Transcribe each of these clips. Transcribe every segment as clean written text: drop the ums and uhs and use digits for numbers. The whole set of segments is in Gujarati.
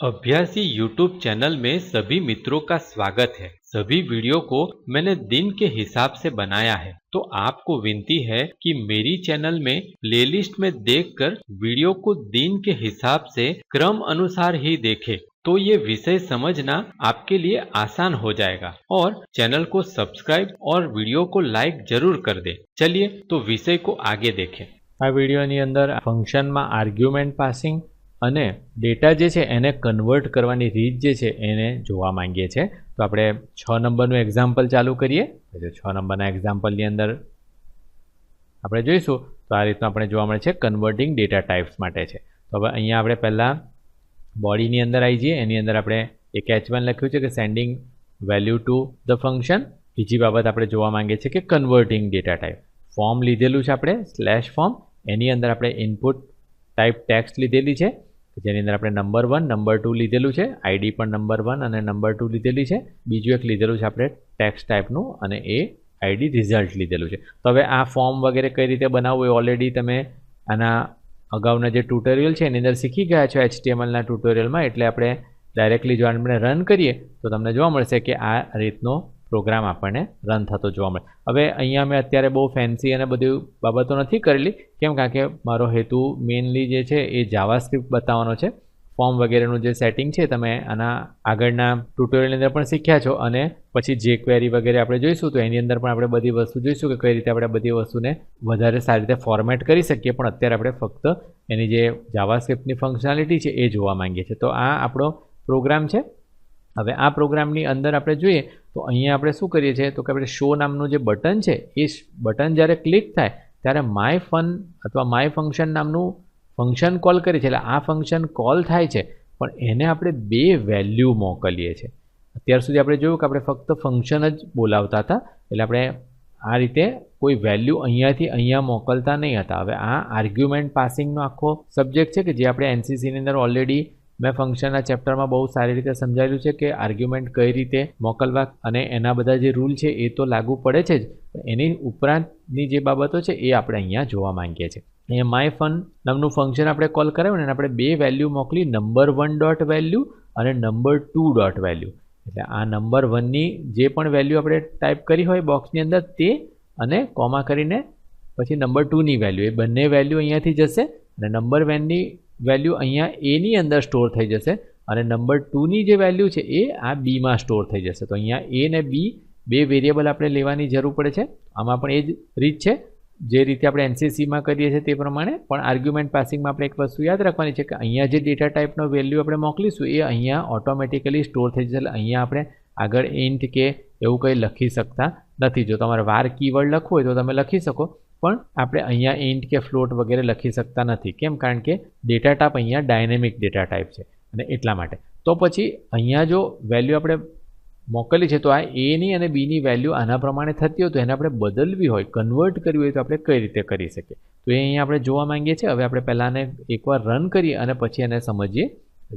अभ्यासी यूट्यूब चैनल में सभी मित्रों का स्वागत है। सभी वीडियो को मैंने दिन के हिसाब से बनाया है, तो आपको विनती है कि मेरी चैनल में प्लेलिस्ट में देखकर वीडियो को दिन के हिसाब से क्रम अनुसार ही देखें, तो ये विषय समझना आपके लिए आसान हो जाएगा। और चैनल को सब्सक्राइब और वीडियो को लाइक जरूर कर दे। चलिए तो विषय को आगे देखें। આ વિડીયોની અંદર ફંક્શનમાં આર્ગ્યુમેન્ટ પાસિંગ અને ડેટા જે છે એને કન્વર્ટ કરવાની રીત જે છે એને જોવા માંગીએ છીએ। તો આપણે 6 નંબરનું એક્ઝામ્પલ ચાલુ કરીએ। તો 6 નંબરના એક્ઝામ્પલની અંદર આપણે જોઈશું તો આ રીતનું આપણે જોવા મળે છે કન્વર્ટિંગ ડેટા ટાઈપ્સ માટે છે। તો હવે અહીંયા આપણે પહેલાં બોડીની અંદર આવી જઈએ। એની અંદર આપણે એક H1 લખ્યું છે કે sending value to the function. બીજી બાબત આપણે જોવા માંગીએ છીએ કે કન્વર્ટિંગ ડેટા ટાઈપ। ફોર્મ લીધેલું છે આપણે સ્લેશ ફોર્મ, એની અંદર આપણે ઇનપુટ ટાઈપ ટેક્સ્ટ લીધેલી છે જેની અંદર આપણે નંબર 1 નંબર 2 લીધેલું છે, આઈડી પણ નંબર 1 અને નંબર 2 લીધેલી છે। બીજું એક લીધેલું છે આપણે ટેક્સ્ટ ટાઈપનું અને એ આઈડી રિઝલ્ટ લીધેલું છે। તો હવે આ ફોર્મ વગેરે કઈ રીતે બનાવવું એ ઓલરેડી તમે આના અગાઉના જે ટ્યુટોરિયલ છે એની અંદર શીખી ગયા છો HTMLના ટ્યુટોરિયલમાં। એટલે આપણે ડાયરેક્ટલી જો આપણે રન કરીએ તો તમને જોવા મળશે કે આ રીતનો પ્રોગ્રામ આપણને રન થતો જોવા મળે। હવે અહીંયા મેં અત્યારે બહુ ફેન્સી અને બધી બાબતો નથી કરેલી, કેમ કારણ કે મારો હેતુ મેઇનલી જે છે એ જાવાસ્ક્રિપ્ટ બતાવવાનો છે। ફોર્મ વગેરેનું જે સેટિંગ છે તમે આના આગળના ટ્યુટોરિયલની અંદર પણ શીખ્યા છો અને પછી જે ક્વેરી વગેરે આપણે જોઈશું તો એની અંદર પણ આપણે બધી વસ્તુ જોઈશું કે કઈ રીતે આપણે બધી વસ્તુને વધારે સારી રીતે ફોર્મેટ કરી શકીએ। પણ અત્યારે આપણે ફક્ત એની જે જાવાસ્ક્રિપ્ટની ફંક્શનાલિટી છે એ જોવા માંગીએ છીએ। તો આ આપણો પ્રોગ્રામ છે। હવે આ પ્રોગ્રામની અંદર આપણે જોઈએ તો અહીંયા આપણે શું કરીએ છીએ તો કે આપણે શો નામનું જે બટન છે એ બટન જ્યારે ક્લિક થાય ત્યારે માય ફન અથવા માય ફંક્શન નામનું ફંક્શન કોલ કરીએ છીએ। એટલે આ ફંક્શન કોલ થાય છે પણ એને આપણે બે વેલ્યુ મોકલીએ છીએ। અત્યાર સુધી આપણે જોયું કે આપણે ફક્ત ફંક્શન જ બોલાવતા હતા, એટલે આપણે આ રીતે કોઈ વેલ્યુ અહીંયાથી અહીંયા મોકલતા નહીં હતા। હવે આ આર્ગ્યુમેન્ટ પાસિંગનો આખો સબ્જેક્ટ છે કે જે આપણે એનસીસીની અંદર ઓલરેડી મેં ફંક્શનના ચેપ્ટરમાં બહુ સારી રીતે સમજાવેલું છે કે આર્ગ્યુમેન્ટ કઈ રીતે મોકલવા અને એના બધા જે રૂલ છે એ તો લાગુ પડે છે જ, એની ઉપરાંતની જે બાબતો છે એ આપણે અહીંયા જોવા માંગીએ છીએ। અહીંયા માય ફન નામનું ફંક્શન આપણે કોલ કરાવ્યું ને આપણે બે વેલ્યુ મોકલી, નંબર 1 ડોટ વેલ્યુ અને નંબર 2 ડોટ વેલ્યુ। એટલે આ નંબર 1ની જે પણ વેલ્યુ આપણે ટાઈપ કરી હોય બોક્સની અંદર તે અને કોમા કરીને પછી નંબર 2ની વેલ્યુ, એ બંને વેલ્યુ અહીંયાથી જશે અને નંબર 1ની વેલ્યુ અહીંયા એની અંદર સ્ટોર થઈ જશે અને નંબર 2ની જે વેલ્યુ છે એ આ બીમાં સ્ટોર થઈ જશે। તો અહીંયા એ ને બી બે વેરિયેબલ આપણે લેવાની જરૂર પડે છે। આમાં પણ એ જ રીત છે જે રીતે આપણે એનસીસીમાં કરીએ છીએ તે પ્રમાણે। પણ આર્ગ્યુમેન્ટ પાસિંગમાં આપણે એક વસ્તુ યાદ રાખવાની છે કે અહીંયા જે ડેટા ટાઈપનો વેલ્યુ આપણે મોકલીશું એ અહીંયા ઓટોમેટિકલી સ્ટોર થઈ જશે। એટલે અહીંયા આપણે આગળ ઇન્ટ કે એવું કંઈ લખી શકતા નથી। જો તમારે વાર કીવર્ડ લખવું હોય તો તમે લખી શકો, પણ આપણે અહીંયા ઇન્ટ કે ફ્લોટ વગેરે લખી શકતા નથી। કેમ? કારણ કે ડેટા ટાઈપ અહીંયા ડાયનેમિક ડેટા ટાઈપ છે અને એટલા માટે। તો પછી અહીંયા જો વેલ્યુ આપણે મોકલી છે તો આ એની અને બીની વેલ્યુ આના પ્રમાણે થતી હોય તો એને આપણે બદલવી હોય, કન્વર્ટ કરવી હોય તો આપણે કઈ રીતે કરી શકીએ તો એ અહીંયા આપણે જોવા માંગીએ છીએ। હવે આપણે પહેલાં આને એકવાર રન કરીએ અને પછી એને સમજીએ।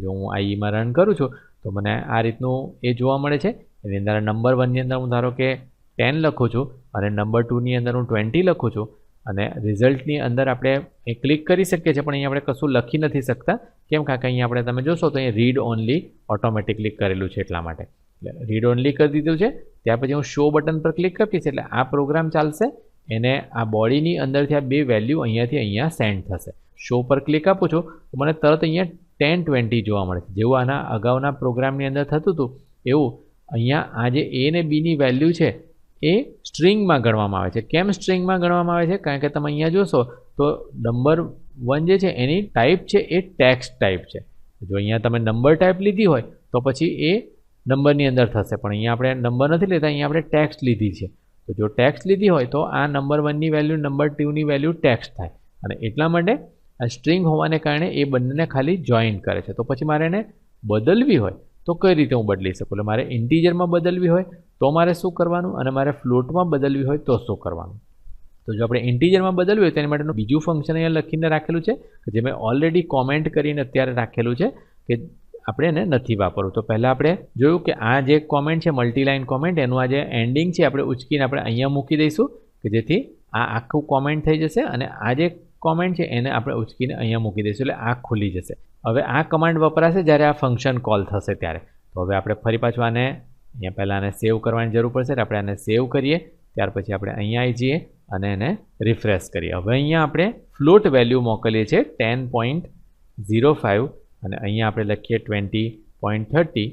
જો હું આઈમાં રન કરું છું તો મને આ રીતનું એ જોવા મળે છે। એની અંદર નંબર 1ની અંદર હું ધારો કે 10 લખું છું અને નંબર 2ની અંદર હું 20 લખું છું અને રિઝલ્ટની અંદર આપણે એ ક્લિક કરી શકીએ છીએ, પણ અહીંયા આપણે કશું લખી નથી શકતા। કેમ? કારણ કે અહીંયા આપણે તમે જોશો તો અહીંયા રીડ ઓનલી ઓટોમેટિકલી કરેલું છે એટલા માટે। એટલે રીડ ઓનલી કરી દીધું છે, ત્યાર પછી હું શો બટન પર ક્લિક કરીશ એટલે આ પ્રોગ્રામ ચાલશે, એને આ બોડીની અંદરથી આ બે વેલ્યુ અહીંયાથી અહીંયા સેન્ડ થશે। શો પર ક્લિક આપું છું તો મને તરત અહીંયા 10 20 જોવા મળે છે। જેવું આના અગાઉના પ્રોગ્રામની અંદર થતું હતું એવું અહીંયા આ જે એ ને બીની વેલ્યુ છે એ સ્ટ્રિંગમાં ગણવામાં આવે છે। કેમ સ્ટ્રિંગમાં ગણવામાં આવે છે? કારણ કે તમે અહીંયા જોશો તો નંબર 1 જે છે એની ટાઈપ છે એ ટેક્સ્ટ ટાઈપ છે। જો અહીંયા તમે નંબર ટાઈપ લીધી હોય તો પછી એ નંબરની અંદર થશે, પણ અહીંયા આપણે નંબર નથી લેતા, અહીંયા આપણે ટેક્સ્ટ લીધી છે। તો જો ટેક્સ્ટ લીધી હોય તો આ નંબર 1ની વેલ્યુ નંબર 2ની વેલ્યુ ટેક્સ્ટ થાય અને એટલા માટે આ સ્ટ્રિંગ હોવાને કારણે એ બંનેને ખાલી જોઈન કરે છે। તો પછી મારે એને બદલવી હોય તો કઈ રીતે હું બદલી શકું? એટલે મારે ઇન્ટીજરમાં બદલવી હોય તો મારે શું કરવાનું અને મારે ફ્લોટમાં બદલવી હોય તો શું કરવાનું? તો જો આપણે ઇન્ટીજરમાં બદલવી હોય તેની માટેનું બીજું ફંક્શન અહીંયા લખીને રાખેલું છે કે જે મેં ઓલરેડી કોમેન્ટ કરીને અત્યારે રાખેલું છે કે આપણે એને નથી વાપરવું। તો પહેલાં આપણે જોયું કે આ જે કોમેન્ટ છે મલ્ટીલાઇન કોમેન્ટ એનું આ જે એન્ડિંગ છે આપણે ઉચકીને આપણે અહીંયા મૂકી દઈશું કે જેથી આ આખું કોમેન્ટ થઈ જશે અને આ જે કોમેન્ટ છે એને આપણે ઉચકીને અહીંયા મૂકી દઈશું એટલે આ ખુલી જશે। હવે આ કમાન્ડ વપરાશે જ્યારે આ ફંક્શન કોલ થશે ત્યારે. તો હવે આપણે ફરી પાછું આને અહીંયા પહેલાં આને સેવ કરવાની જરૂર પડશે. આપણે આને સેવ કરીએ, ત્યાર પછી આપણે અહીંયા આવી જઈએ અને એને રિફ્રેશ કરીએ. હવે અહીંયા આપણે ફ્લોટ વેલ્યુ મોકલીએ છીએ 10.05 અને અહીંયા આપણે લખીએ 20.30.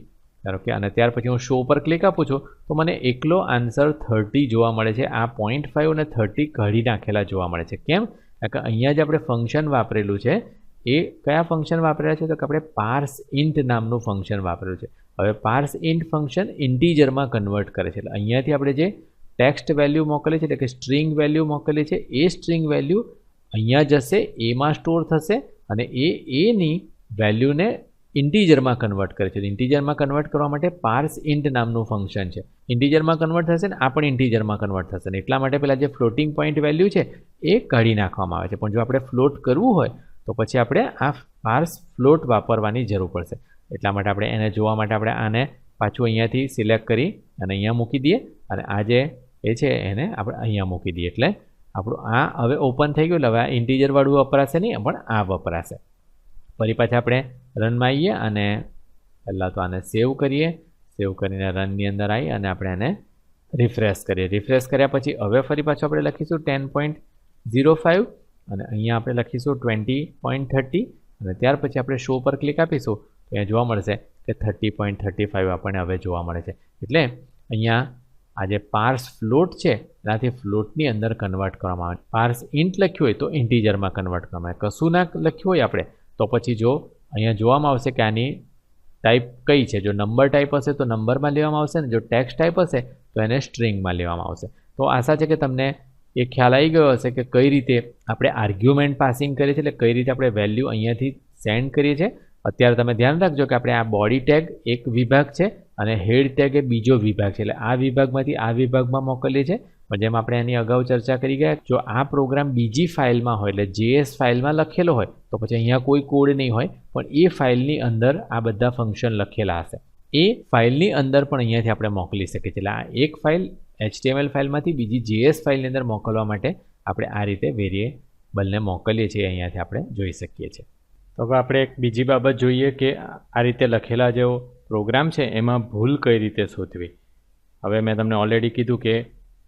ધારો કે અને ત્યાર પછી હું શો પર ક્લિક આપું છું તો મને એકલો આન્સર 30 જોવા મળે છે. આ 0.5 અને 30 કાઢી નાખેલા જોવા મળે છે. કેમ? કારણ કે અહીંયા જ આપણે ફંક્શન વાપરેલું છે. એ કયા ફંક્શન વાપરેલા છે? તો કે આપણે પાર્સ ઇન્ટ નામનું ફંક્શન વાપરેલું છે. હવે પાર્સ ઇન્ટ ફંક્શન ઇન્ટીજરમાં કન્વર્ટ કરે છે. એટલે અહીંયાથી આપણે જે ટેક્સ્ટ વેલ્યુ મોકલે છે એટલે કે સ્ટ્રિંગ વેલ્યુ મોકલે છે એ સ્ટ્રિંગ વેલ્યુ અહીંયા જશે, એમાં સ્ટોર થશે અને એની વેલ્યુને ઇન્ટીજરમાં કન્વર્ટ કરે છે. ઇન્ટીજરમાં કન્વર્ટ કરવા માટે પાર્સ ઇન્ટ નામનું ફંક્શન છે. ઇન્ટીજરમાં કન્વર્ટ થશે ને આ પણ ઇન્ટીજરમાં કન્વર્ટ થશે ને એટલા માટે પેલા જે ફ્લોટિંગ પોઈન્ટ વેલ્યુ છે એ કાઢી નાખવામાં આવે છે. પણ જો આપણે ફ્લોટ કરવું હોય તો પછી આપણે આ પાર્સ ફ્લોટ વાપરવાની જરૂર પડશે. એટલા માટે આપણે એને જોવા માટે આપણે આને પાછું અહીંયાથી સિલેક્ટ કરી અને અહીંયા મૂકી દઈએ અને આ જે એ છે એને આપણે અહીંયા મૂકી દઈએ. એટલે આપણું આ હવે ઓપન થઈ ગયું. હવે આ ઇન્ટીજરવાળું વપરાશે નહીં, પણ આ વપરાશે. ફરી પાછા આપણે રનમાં આવીએ અને પહેલાં તો આને સેવ કરીએ. સેવ કરીને રનની અંદર આવી અને આપણે આને રિફ્રેશ કરીએ. રિફ્રેશ કર્યા પછી હવે ફરી પાછું આપણે લખીશું 10.05 અને અહીંયા આપણે લખીશું 20.30 અને ત્યાર પછી આપણે શો પર ક્લિક આપીશું તો અહીંયા જોવા મળશે કે 30.35 આપણને હવે જોવા મળે છે. એટલે અહીંયા આ જે પાર્સ ફ્લોટ છે એનાથી ફ્લોટની અંદર કન્વર્ટ કરવામાં આવે. પાર્સ ઇન્ટ લખ્યું હોય તો ઇન્ટીજરમાં કન્વર્ટ કરવામાં આવે. કશું ના લખ્યું હોય આપણે તો પછી જો અહીંયા જોવામાં આવશે કે આની ટાઈપ કઈ છે. જો નંબર ટાઈપ હશે તો નંબરમાં લેવામાં આવશે ને જો ટેક્સ્ટ ટાઈપ હશે તો એને સ્ટ્રિંગમાં લેવામાં આવશે. તો આશા છે કે તમને એ ખ્યાલ આવી ગયો હશે કે કઈ રીતે આપણે આર્ગ્યુમેન્ટ પાસિંગ કરીએ છીએ, એટલે કઈ રીતે આપણે વેલ્યુ અહીંયાથી સેન્ડ કરીએ છીએ. અત્યારે તમે ધ્યાન રાખજો કે આપણે આ બોડી ટેગ એક વિભાગ છે અને હેડ ટેગ એ બીજો વિભાગ છે. એટલે આ વિભાગમાંથી આ વિભાગમાં મોકલીએ છીએ. પણ જેમ આપણે એની અગાઉ ચર્ચા કરી ગયા, જો આ પ્રોગ્રામ બીજી ફાઇલમાં હોય એટલે JS ફાઇલમાં લખેલો હોય તો પછી અહીંયા કોઈ કોડ નહીં હોય, પણ એ ફાઇલની અંદર આ બધા ફંક્શન લખેલા હશે. એ ફાઇલની અંદર પણ અહીંયાથી આપણે મોકલી શકીએ છીએ. એટલે આ એક ફાઇલ HTML ફાઇલમાંથી બીજી JS ફાઇલની અંદર મોકલવા માટે આપણે આ રીતે વેરિયેબલને મોકલીએ છીએ. અહીંયાથી આપણે જોઈ શકીએ છીએ. તો હવે આપણે એક બીજી બાબત જોઈએ કે આ રીતે લખેલા જે પ્રોગ્રામ છે એમાં ભૂલ કઈ રીતે શોધવી. હવે મેં તમને ઓલરેડી કીધું કે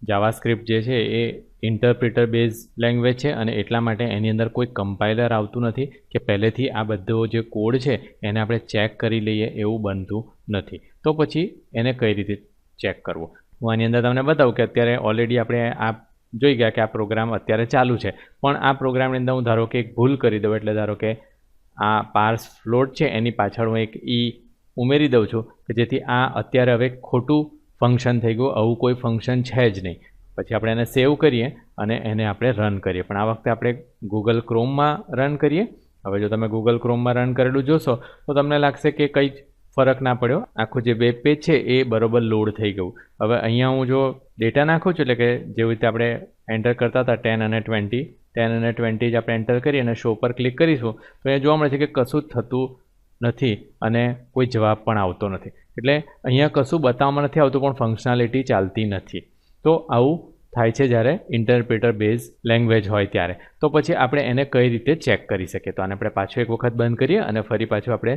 જાવાસ્ક્રિપ્ટ જે છે એ ઇન્ટરપ્રિટર બેઝ લેંગ્વેજ છે અને એટલા માટે એની અંદર કોઈ કમ્પાઇલર આવતું નથી કે પહેલેથી આ બધો જે કોડ છે એને આપણે ચેક કરી લઈએ એવું બનતું નથી. તો પછી એને કઈ રીતે ચેક કરવો હું આની અંદર તમને બતાવું કે અત્યારે ઓલરેડી આપણે આ જોઈ ગયા કે આ પ્રોગ્રામ અત્યારે ચાલુ છે, પણ આ પ્રોગ્રામની અંદર હું ધારો કે એક ભૂલ કરી દઉં. એટલે ધારો કે આ પાર્સ ફ્લોટ છે એની પાછળ હું એક ઉમેરી દઉં છું કે જેથી આ અત્યારે હવે ખોટું ફંક્શન થઈ ગયું. આવું કોઈ ફંક્શન છે જ નહીં. પછી આપણે એને સેવ કરીએ અને એને આપણે રન કરીએ. પણ આ વખતે આપણે ગૂગલ ક્રોમમાં રન કરીએ. હવે જો તમે ગૂગલ ક્રોમમાં રન કરેલું જોશો તો તમને લાગશે કે કંઈ જ ફરક ના પડ્યો. આખું જે વેબ પેજ છે એ બરોબર લોડ થઈ ગયું. હવે અહીંયા હું જો ડેટા નાખું છું એટલે કે જેવી રીતે આપણે એન્ટર કરતા હતા 10 અને 20 જ આપણે એન્ટર કરી અને શો પર ક્લિક કરીશું તો અહીંયા જોવા મળે છે કે કશું જ થતું નથી અને કોઈ જવાબ પણ આવતો નથી. એટલે અહીંયા કશું બતાવવામાં નથી આવતું પણ ફંક્શનાલિટી ચાલતી નથી. તો આવું થાય છે જ્યારે ઇન્ટરપ્રિટર બેઝ લેંગ્વેજ હોય ત્યારે. તો પછી આપણે એને કઈ રીતે ચેક કરી શકીએ. તો આને આપણે પાછું એક વખત બંધ કરીએ અને ફરી પાછું આપણે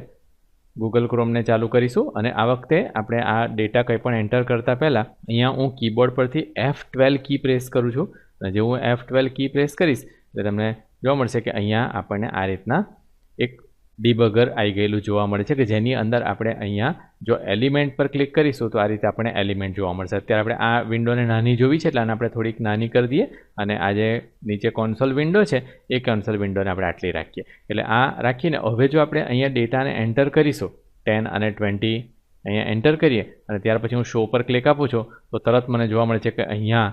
ગૂગલ ક્રોમને ચાલુ કરીશું અને આ વખતે આપણે આ ડેટા કંઈ પણ એન્ટર કરતાં પહેલાં અહીંયા હું કીબોર્ડ પરથી F12 કી પ્રેસ કરું છું અને જે હું F12 કી પ્રેસ કરીશ એટલે તમને જોવા મળશે કે અહીંયા આપણને આ રીતના એક ડિબગર આવી ગયેલું જોવા મળે છે કે જેની અંદર આપણે અહીંયા જો એલિમેન્ટ પર ક્લિક કરીશું તો આ રીતે આપણને એલિમેન્ટ જોવા મળશે. અત્યારે આપણે આ વિન્ડોને નાની જોવી છે એટલે આને આપણે થોડીક નાની કરી દઈએ અને આ જે નીચે કોન્સોલ વિન્ડો છે એ કોન્સોલ વિન્ડોને આપણે આટલી રાખીએ. એટલે આ રાખીને હવે જો આપણે અહીંયા ડેટાને એન્ટર કરીશું 10 અને 20 અહીંયા એન્ટર કરીએ અને ત્યાર પછી હું શો પર ક્લિક આપું છું તો તરત મને જોવા મળે છે કે અહીંયા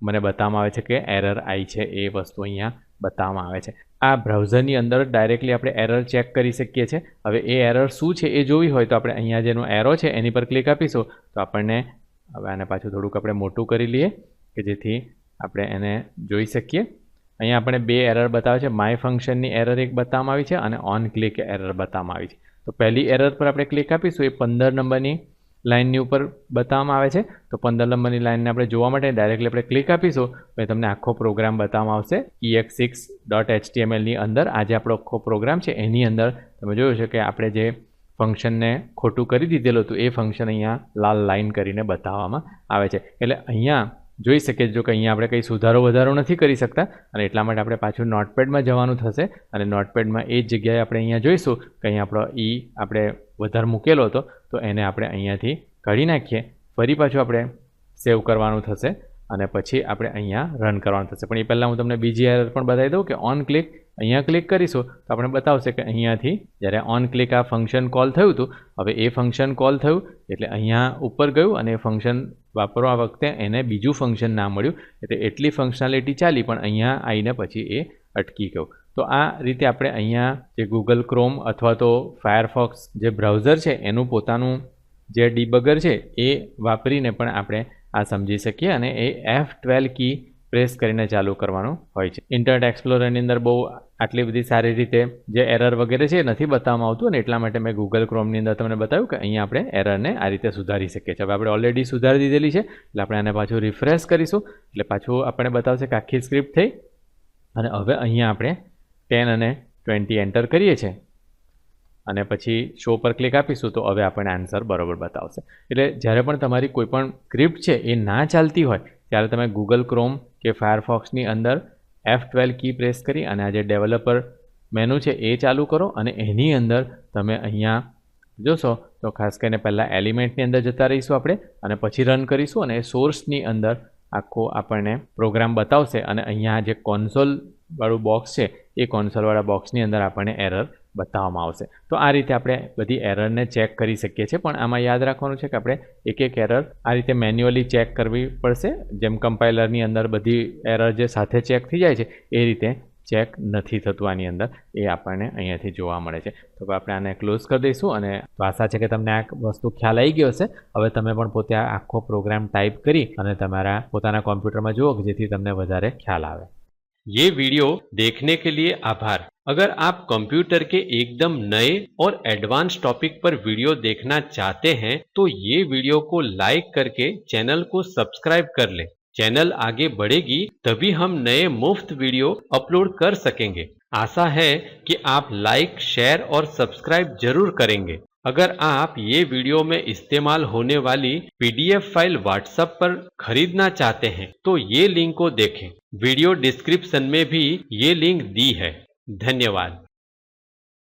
મને બતાવવામાં આવે છે કે એરર આવી છે. એ વસ્તુ અહીંયા બતાવવામાં આવે છે. આ બ્રાઉઝરની અંદર ડાયરેક્ટલી આપણે એરર ચેક કરી શકીએ છીએ. હવે એ એરર શું છે એ જોવી હોય તો આપણે અહીંયા જેનો એરો છે એની પર ક્લિક આપીશું તો આપણને હવે આને પાછું થોડુંક આપણે મોટું કરી લઈએ કે જેથી આપણે એને જોઈ શકીએ. અહીંયા આપણે બે એરર બતાવે છે. માય ફંક્શનની એરર એક બતાવવામાં આવી છે અને ઓન ક્લિક એરર બતાવવામાં આવી છે. તો પહેલી એરર પર આપણે ક્લિક આપીશું એ 15 નંબરની લાઇનની ઉપર બતાવવામાં આવે છે. તો 15 નંબરની લાઇનને આપણે જોવા માટે ડાયરેક્ટલી આપણે ક્લિક આપીશું તો તમને આખો પ્રોગ્રામ બતાવવામાં આવશે. ex6.html ની અંદર આ જે આપણો આખો પ્રોગ્રામ છે એની અંદર તમે જોયું છે કે આપણે જે ફંક્શનને ખોટું કરી દીધેલું હતું એ ફંક્શન અહીંયા લાલ લાઇન કરીને બતાવવામાં આવે છે. એટલે અહીંયા જોઈ શકીએ જો કે અહીંયા આપણે કંઈ સુધારો વધારો નથી કરી શકતા અને એટલા માટે આપણે પાછું નોટપેડમાં જવાનું થશે અને નોટપેડમાં એ જ જગ્યાએ આપણે અહીંયા જોઈશું કે અહીંયા આપણો આપણે વધારે મૂકેલો હતો તો એને આપણે અહીંયાથી કાઢી નાખીએ. ફરી પાછું આપણે સેવ કરવાનું થશે અને પછી આપણે અહીંયા રન કરવાનું થશે. પણ એ પહેલાં હું તમને બીજી એરર પણ બતાવી દઉં કે ઓન ક્લિક અહીંયા ક્લિક કરીશું તો આપણે બતાવશે કે અહીંયાથી જ્યારે ઓન ક્લિક આ ફંક્શન કોલ થયું હતું હવે એ ફંક્શન કોલ થયું એટલે અહીંયા ઉપર ગયું અને એ ફંક્શન વાપરવા વખતે એને બીજું ફંક્શન ના મળ્યું એટલે એટલી ફંક્શનાલિટી ચાલી પણ અહીંયા આવીને પછી એ અટકી ગયું. તો આ રીતે આપણે અહીંયા જે ગૂગલ ક્રોમ અથવા તો ફાયરફોક્સ જે બ્રાઉઝર છે એનું પોતાનું જે ડીબગર છે એ વાપરીને પણ આપણે આ સમજી શકીએ અને એ F12 કી પ્રેસ કરીને ચાલુ કરવાનું હોય છે. ઇન્ટરનેટ એક્સપ્લોરરની અંદર બહુ આટલી બધી સારી રીતે જે એરર વગેરે છે એ નથી બતાવવામાં આવતું અને એટલા માટે મેં ગૂગલ ક્રોમની અંદર તમને બતાવ્યું કે અહીંયા આપણે એરરને આ રીતે સુધારી શકીએ છીએ. હવે આપણે ઓલરેડી સુધારી દીધેલી છે એટલે આપણે આને પાછું રિફ્રેશ કરીશું એટલે પાછું આપણે બતાવશે કે આખી સ્ક્રિપ્ટ થઈ અને હવે અહીંયા આપણે 10 અને 20 એન્ટર કરીએ છીએ અને પછી શો પર ક્લિક આપીશું તો હવે આપણને આન્સર બરોબર બતાવશે. એટલે જ્યારે પણ તમારી કોઈ પણ સ્ક્રિપ્ટ છે એ ના ચાલતી હોય ત્યારે તમે ગૂગલ ક્રોમ કે ફાયરફોક્સની અંદર F12 કી પ્રેસ કરી અને આ જે ડેવલપર મેનુ છે એ ચાલુ કરો અને એની અંદર તમે અહીંયા જોશો તો ખાસ કરીને પહેલાં એલિમેન્ટની અંદર જતા રહીશું આપણે અને પછી રન કરીશું અને સોર્સની અંદર આખો આપણને પ્રોગ્રામ બતાવશે અને અહીંયા જે કોન્સોલવાળું બોક્સ છે એ કોન્સોલવાળા બોક્સની અંદર આપણને એરર બતાવવામાં આવશે. તો આ રીતે આપણે બધી એરરને ચેક કરી શકીએ છીએ પણ આમાં યાદ રાખવાનું છે કે આપણે એક એક એરર આ રીતે મેન્યુઅલી ચેક કરવી પડશે. જેમ કમ્પાઇલરની અંદર બધી એરર જે સાથે ચેક થઈ જાય છે એ રીતે ચેક નથી થતું આની અંદર એ આપણને અહીંયાથી જોવા મળે છે. તો આપણે આને ક્લોઝ કરી દઈશું અને આશા છે કે તમને આ વસ્તુ ખ્યાલ આવી ગયો હશે. હવે તમે પણ પોતે આ આખો પ્રોગ્રામ ટાઈપ કરી અને તમારા પોતાના કોમ્પ્યુટરમાં જુઓ જેથી તમને વધારે ખ્યાલ આવે. ये वीडियो देखने के लिए आभार. अगर आप कंप्यूटर के एकदम नए और एडवांस टॉपिक पर वीडियो देखना चाहते हैं तो ये वीडियो को लाइक करके चैनल को सब्सक्राइब कर लें. चैनल आगे बढ़ेगी तभी हम नए मुफ्त वीडियो अपलोड कर सकेंगे. आशा है कि आप लाइक, शेयर और सब्सक्राइब जरूर करेंगे. अगर आप ये वीडियो में इस्तेमाल होने वाली PDF फाइल व्हाट्सएप पर खरीदना चाहते हैं तो ये लिंक को देखें. वीडियो डिस्क्रिप्शन में भी ये लिंक दी है. धन्यवाद.